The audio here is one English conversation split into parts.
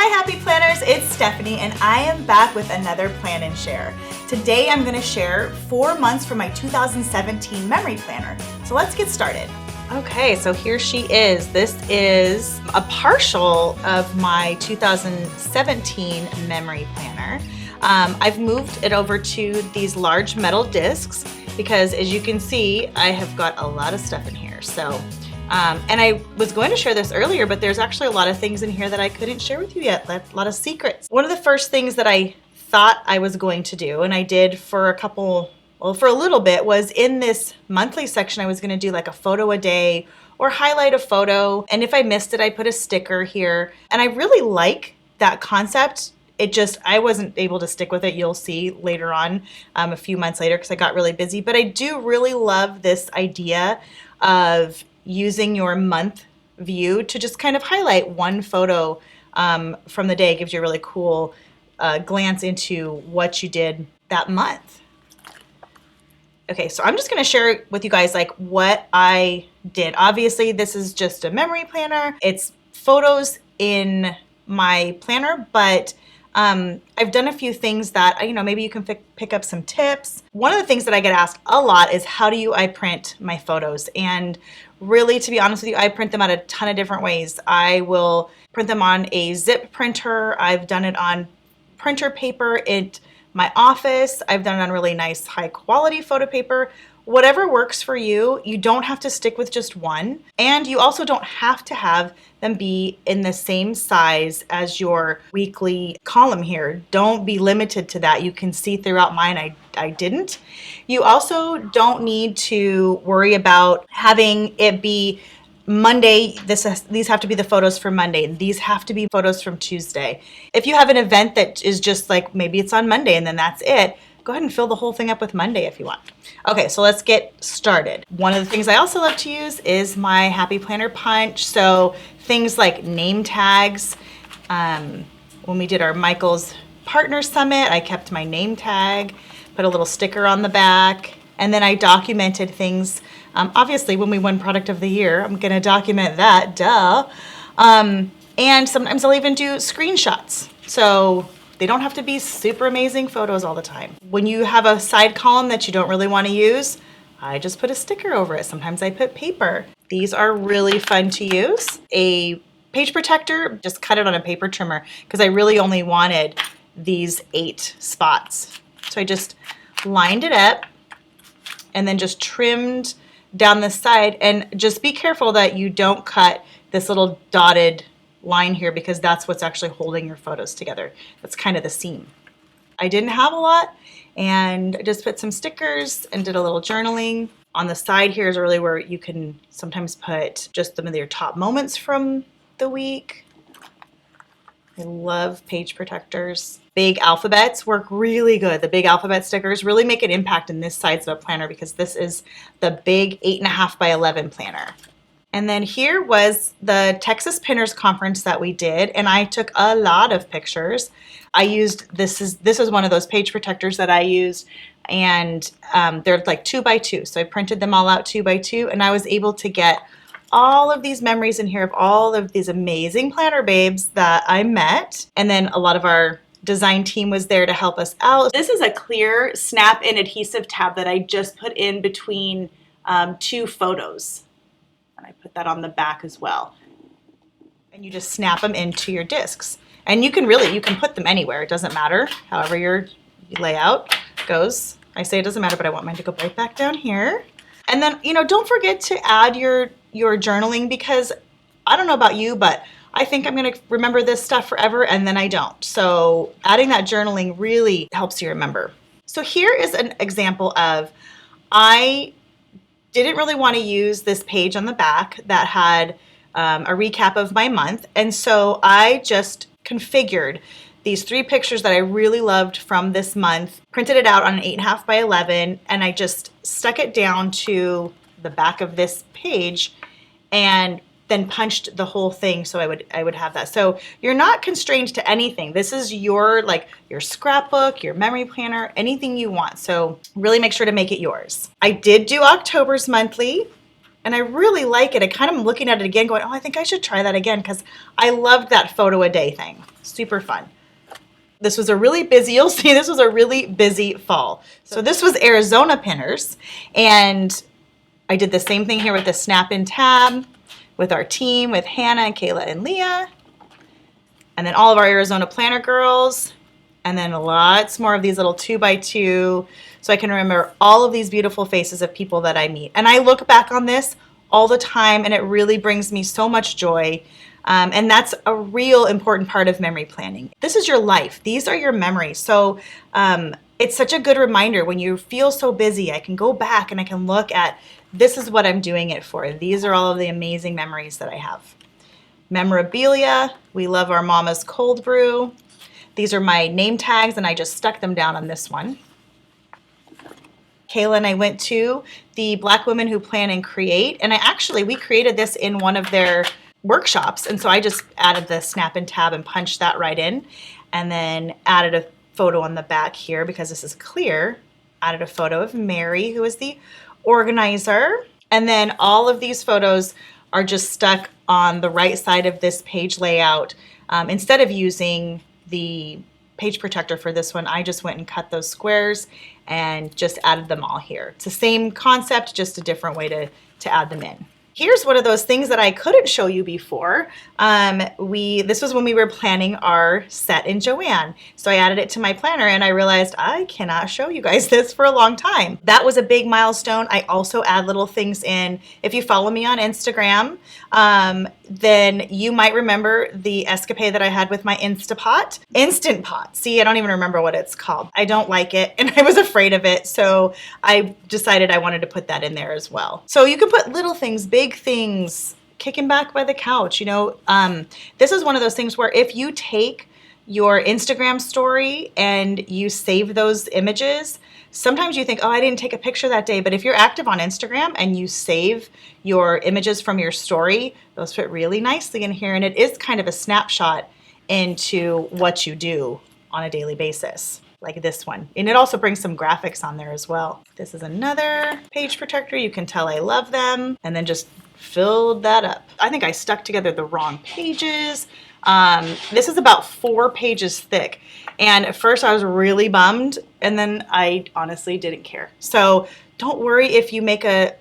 Hi Happy Planners, it's Stephanie and I am back with another plan and share. Today I'm going to share 4 months from my 2017 memory planner. So let's get started. Okay, so here she is. This is a partial of my 2017 memory planner. I've moved it over to these large metal discs because, as you can see, I have got a lot of stuff in here. So, and I was going to share this earlier, but there's actually a lot of things in here that I couldn't share with you yet, a lot of secrets. One of the first things that I thought I was going to do, and I did for a little bit, was in this monthly section, I was going to do like a photo a day or highlight a photo. And if I missed it, I put a sticker here. And I really like that concept. I wasn't able to stick with it. You'll see later on, a few months later, because I got really busy. But I do really love this idea of using your month view to just kind of highlight one photo from the day. It gives you a really cool glance into what you did that month. Okay, so I'm just going to share with you guys like what I did. Obviously, this is just a memory planner. It's photos in my planner, but I've done a few things that, maybe you can pick up some tips. One of the things that I get asked a lot is how do I print my photos? And really, to be honest with you, I print them out a ton of different ways. I will print them on a zip printer. I've done it on printer paper at my office. I've done it on really nice high quality photo paper. Whatever works for you. You don't have to stick with just one. And you also don't have to have them be in the same size as your weekly column here. Don't be limited to that. You can see throughout mine, I didn't. You also don't need to worry about having it be Monday. These have to be the photos for Monday, and these have to be photos from Tuesday. If you have an event that is just like, maybe it's on Monday and then that's it, go ahead and fill the whole thing up with Monday if you want. Okay, so let's get started. One of the things I also love to use is my Happy Planner Punch. So things like name tags. When we did our Michael's Partner Summit, I kept my name tag, put a little sticker on the back, and then I documented things. Obviously, when we won Product of the Year, I'm gonna document that, duh. And sometimes I'll even do screenshots. So they don't have to be super amazing photos all the time. When you have a side column that you don't really want to use, I just put a sticker over it. Sometimes I put paper. These are really fun to use. A page protector, just cut it on a paper trimmer because I really only wanted these 8 spots. So I just lined it up and then just trimmed down the side. And just be careful that you don't cut this little dotted line here because that's what's actually holding your photos together. That's kind of the seam. I didn't have a lot and I just put some stickers and did a little journaling. On the side here is really where you can sometimes put just some of your top moments from the week. I love page protectors. Big alphabets work really good. The big alphabet stickers really make an impact in this size of a planner because this is the big 8.5 by 11 planner. And then here was the Texas Pinners Conference that we did, and I took a lot of pictures. This is one of those page protectors that I used, and they're like 2 by 2. So I printed them all out 2 by 2, and I was able to get all of these memories in here of all of these amazing planner babes that I met. And then a lot of our design team was there to help us out. This is a clear snap-in adhesive tab that I just put in between 2 photos. I put that on the back as well. And you just snap them into your discs. And you can put them anywhere. It doesn't matter, however your layout goes. I say it doesn't matter, but I want mine to go right back down here. And then, don't forget to add your journaling because I don't know about you, but I think I'm going to remember this stuff forever and then I don't. So adding that journaling really helps you remember. So here is an example of I didn't really want to use this page on the back that had a recap of my month. And so I just configured these 3 pictures that I really loved from this month, printed it out on an 8.5 by 11, and I just stuck it down to the back of this page and then punched the whole thing so I would have that. So you're not constrained to anything. This is your scrapbook, your memory planner, anything you want. So really make sure to make it yours. I did do October's monthly. and I really like it. I kind of am looking at it again going, oh, I think I should try that again because I loved that photo a day thing. Super fun. This was a really busy, you'll see this was a really busy fall. So this was Arizona pinners, and I did the same thing here with the snap-in tab with our team, with Hannah and Kayla and Leah, and then all of our Arizona planner girls, and then lots more of these little 2x2, so I can remember all of these beautiful faces of people that I meet. And I look back on this all the time, and it really brings me so much joy. And that's a real important part of memory planning. This is your life. These are your memories. So it's such a good reminder when you feel so busy, I can go back and I can look at, this is what I'm doing it for. These are all of the amazing memories that I have. Memorabilia, we love our Mama's Cold Brew. These are my name tags, and I just stuck them down on this one. Kayla and I went to the Black Women Who Plan and Create, and we created this in one of their workshops, and so I just added the snap-in tab and punched that right in, and then added a photo on the back here because this is clear. Added a photo of Mary, who is the organizer, and then all of these photos are just stuck on the right side of this page layout. Instead of using the page protector for this one, I just went and cut those squares and just added them all here. It's the same concept, just a different way to add them in. Here's one of those things that I couldn't show you before. This was when we were planning our set in Joanne. So I added it to my planner and I realized I cannot show you guys this for a long time. That was a big milestone. I also add little things in. If you follow me on Instagram, then you might remember the escapade that I had with my Instant Pot. See, I don't even remember what it's called. I don't like it and I was afraid of it. So I decided I wanted to put that in there as well. So you can put little things, big things, kicking back by the couch. This is one of those things where if you take your Instagram story and you save those images, sometimes you think, oh, I didn't take a picture that day. But if you're active on Instagram and you save your images from your story, those fit really nicely in here. And it is kind of a snapshot into what you do on a daily basis, like this one. And it also brings some graphics on there as well. This is another page protector. You can tell I love them. And then just filled that up. I think I stuck together the wrong pages. This is about 4 pages thick. And at first I was really bummed, and then I honestly didn't care. So don't worry if you make a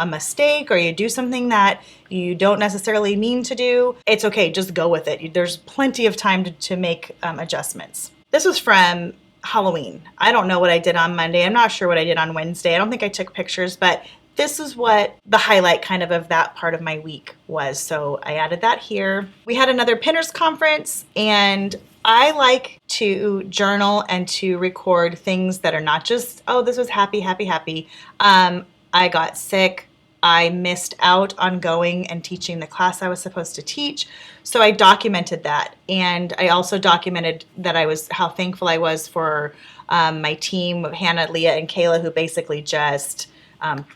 mistake or you do something that you don't necessarily mean to do. It's okay, just go with it. There's plenty of time to make adjustments. This was from Halloween. I don't know what I did on Monday. I'm not sure what I did on Wednesday. I don't think I took pictures, but this is what the highlight kind of that part of my week was. So I added that here. We had another Pinners conference, and I like to journal and to record things that are not just, oh, this was happy, happy, happy. I got sick. I missed out on going and teaching the class I was supposed to teach. So I documented that. And I also documented that how thankful I was for my team of Hannah, Leah, and Kayla, who basically just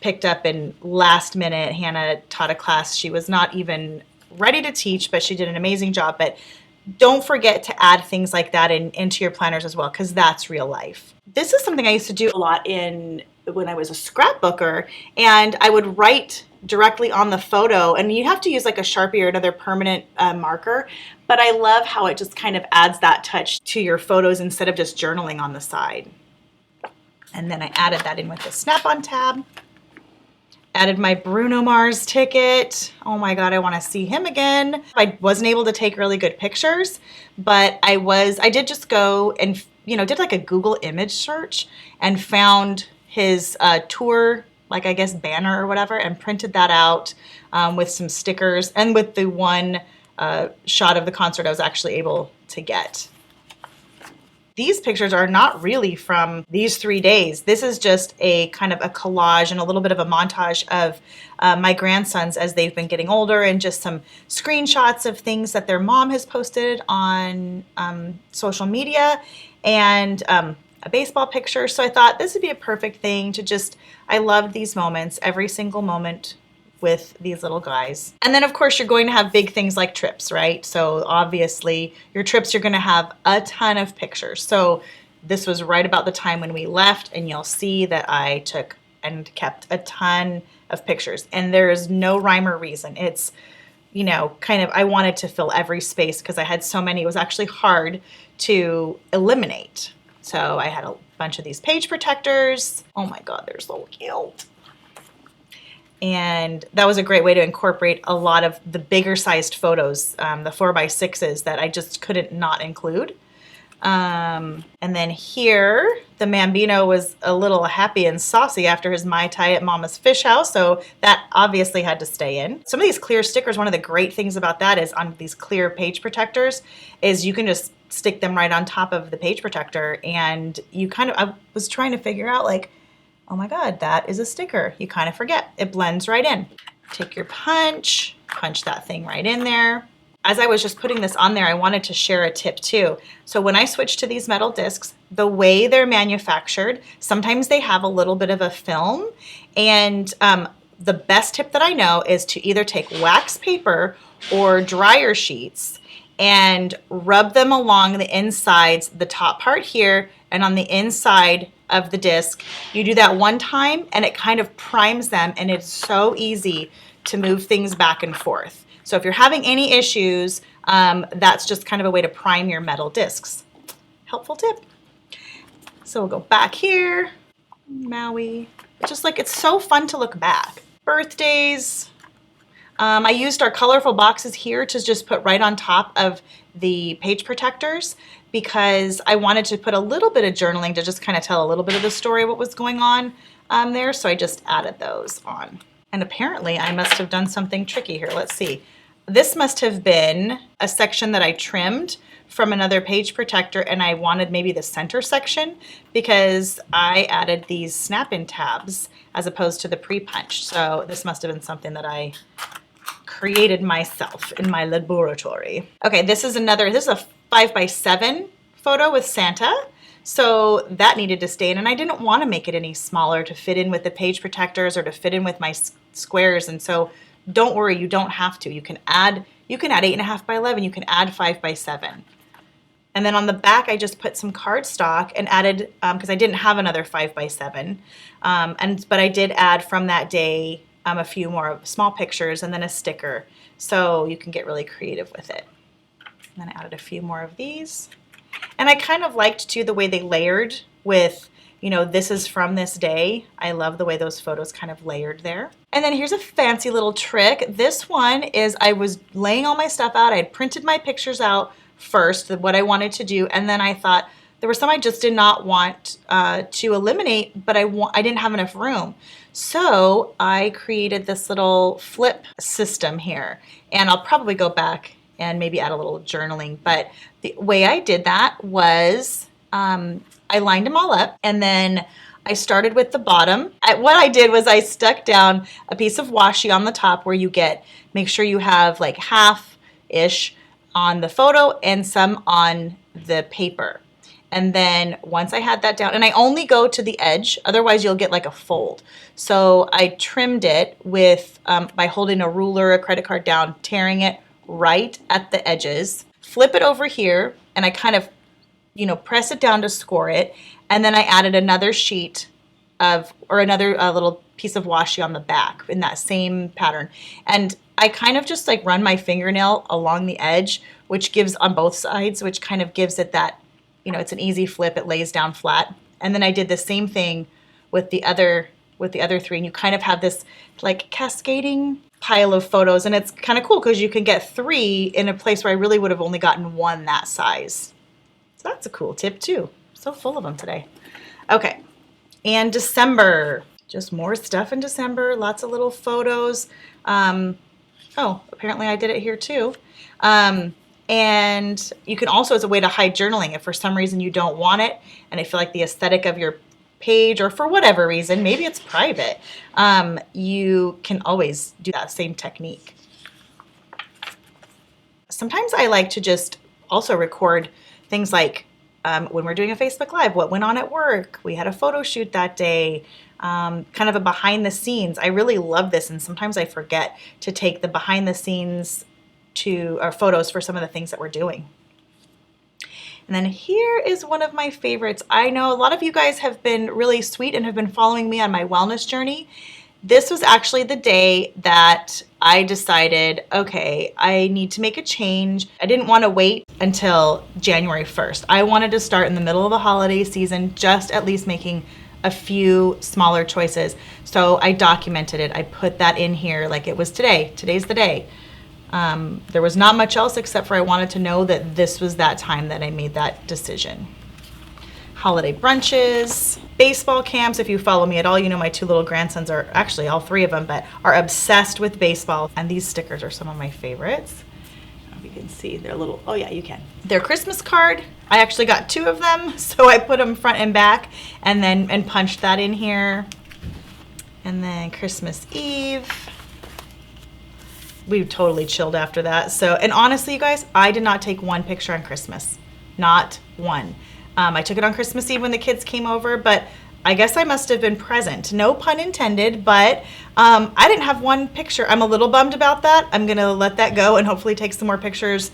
picked up in last minute. Hannah taught a class she was not even ready to teach, but she did an amazing job. But don't forget to add things like that into your planners as well, because that's real life. This is something I used to do a lot when I was a scrapbooker, and I would write directly on the photo, and you have to use like a Sharpie or another permanent marker, but I love how it just kind of adds that touch to your photos instead of just journaling on the side. And then I added that in with the snap-on tab. Added my Bruno Mars ticket. Oh my God, I want to see him again. I wasn't able to take really good pictures, but I did just go and, did like a Google image search and found his tour, like I guess banner or whatever, and printed that out with some stickers and with the one shot of the concert I was actually able to get. These pictures are not really from these 3 days. This is just a kind of a collage and a little bit of a montage of my grandsons as they've been getting older, and just some screenshots of things that their mom has posted on social media, and a baseball picture. So I thought this would be a perfect thing to I love these moments, every single moment with these little guys. And then of course you're going to have big things like trips, right? So obviously your trips, you're going to have a ton of pictures. So this was right about the time when we left, and you'll see that I took and kept a ton of pictures, and there is no rhyme or reason. It's, you know, kind of, I wanted to fill every space because I had so many. It was actually hard to eliminate. So I had a bunch of these page protectors. Oh my God, they're so cute. And that was a great way to incorporate a lot of the bigger sized photos, the 4x6s that I just couldn't not include. And then here, the Mambino was a little happy and saucy after his Mai Tai at Mama's Fish House, so that obviously had to stay in. Some of these clear stickers, one of the great things about that is on these clear page protectors is you can just stick them right on top of the page protector, and you kind of, I was trying to figure out like, oh my God, that is a sticker. You kind of forget. It blends right in. Take your punch that thing right in there. As I was just putting this on there, I wanted to share a tip too. So when I switched to these metal discs, the way they're manufactured, sometimes they have a little bit of a film. And the best tip that I know is to either take wax paper or dryer sheets and rub them along the insides, the top part here, and on the inside of the disc. You do that one time and it kind of primes them, and it's so easy to move things back and forth. So if you're having any issues, that's just kind of a way to prime your metal discs. Helpful tip. So we'll go back here, Maui. It's just like, it's so fun to look back. Birthdays. I used our colorful boxes here to just put right on top of the page protectors because I wanted to put a little bit of journaling to just kind of tell a little bit of the story of what was going on there. So I just added those on. And apparently I must have done something tricky here. Let's see. This must have been a section that I trimmed from another page protector, and I wanted maybe the center section because I added these snap-in tabs as opposed to the pre-punch. So this must have been something that I created myself in my laboratory. Okay, this is a 5x7 photo with Santa. So that needed to stay in, and I didn't want to make it any smaller to fit in with the page protectors or to fit in with my squares. And so don't worry, you don't have to. You can add 8.5x11, you can add 5x7. And then on the back, I just put some cardstock and added, because I didn't have another 5x7, but I did add from that day a few more small pictures and then a sticker. So you can get really creative with it. And then I added a few more of these. And I kind of liked too the way they layered with, you know, this is from this day. I love the way those photos kind of layered there. And then here's a fancy little trick. This one is, I was laying all my stuff out. I had printed my pictures out first, what I wanted to do. And then I thought there were some I just did not want to eliminate, but I didn't have enough room. So I created this little flip system here. And I'll probably go back and maybe add a little journaling. But the way I did that was I lined them all up, and then I started with the bottom. What I did was I stuck down a piece of washi on the top where make sure you have like half-ish on the photo and some on the paper. And then once I had that down, and I only go to the edge, otherwise you'll get like a fold. So I trimmed it with by holding a ruler, a credit card down, tearing it right at the edges, flip it over here, and I kind of, you know, press it down to score it. And then I added another sheet another little piece of washi on the back in that same pattern. And I kind of just like run my fingernail along the edge, which gives on both sides, which kind of gives it that, you know, it's an easy flip. It lays down flat. And then I did the same thing with the other three. And you kind of have this like cascading pile of photos. And it's kind of cool because you can get 3 in a place where I really would have only gotten 1 that size. So that's a cool tip too. So full of them today. Okay. And December, just more stuff in December. Lots of little photos. Oh, apparently I did it here too. And you can also, as a way to hide journaling, if for some reason you don't want it, and I feel like the aesthetic of your page, or for whatever reason, maybe it's private, you can always do that same technique. Sometimes I like to just also record things like when we're doing a Facebook Live, what went on at work, we had a photo shoot that day, kind of a behind the scenes. I really love this, and sometimes I forget to take the behind the scenes photos for some of the things that we're doing. And then here is one of my favorites. I know a lot of you guys have been really sweet and have been following me on my wellness journey. This was actually the day that I decided, okay, I need to make a change. I didn't want to wait until January 1st. I wanted to start in the middle of the holiday season, just at least making a few smaller choices. So I documented it. I put that in here like it was today. Today's the day. There was not much else except for I wanted to know that this was that time that I made that decision. Holiday brunches, baseball camps. If you follow me at all, you know my two little grandsons are, actually all three of them, but are obsessed with baseball. And these stickers are some of my favorites. I don't know if you can see, they're little, oh yeah, you can. Their Christmas card, I actually got 2 of them, so I put them front and back and punched that in here. And then Christmas Eve. We totally chilled after that. So, and honestly, you guys, I did not take one picture on Christmas. Not one. I took it on Christmas Eve when the kids came over, but I guess I must have been present. No pun intended, but I didn't have one picture. I'm a little bummed about that. I'm gonna let that go and hopefully take some more pictures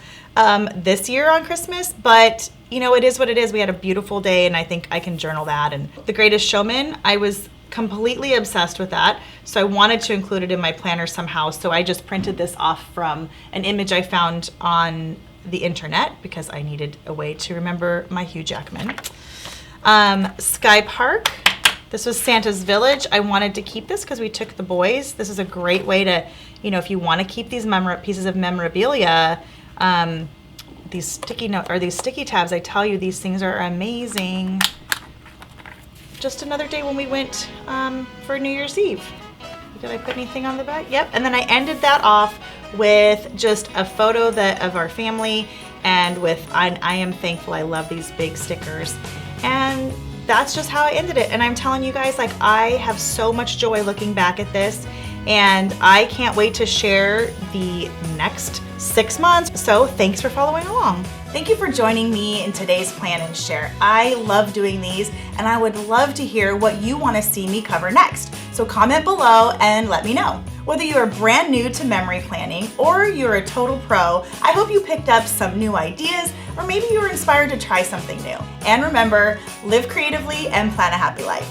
this year on Christmas, but you know, it is what it is. We had a beautiful day and I think I can journal that. And The Greatest Showman, I was completely obsessed with that. So I wanted to include it in my planner somehow. So I just printed this off from an image I found on the internet because I needed a way to remember my Hugh Jackman. Sky Park. This was Santa's Village. I wanted to keep this because we took the boys. This is a great way to, you know, if you want to keep these pieces of memorabilia, these sticky note or these sticky tabs, I tell you, these things are amazing. Just another day when we went for New Year's Eve. Did I put anything on the back? Yep. And then I ended that off with just a photo of our family and with I am thankful. I love these big stickers. And that's just how I ended it. And I'm telling you guys, like, I have so much joy looking back at this and I can't wait to share the next 6 months. So thanks for following along. Thank you for joining me in today's Plan and Share. I love doing these and I would love to hear what you want to see me cover next. So comment below and let me know. Whether you are brand new to memory planning or you're a total pro, I hope you picked up some new ideas or maybe you were inspired to try something new. And remember, live creatively and plan a happy life.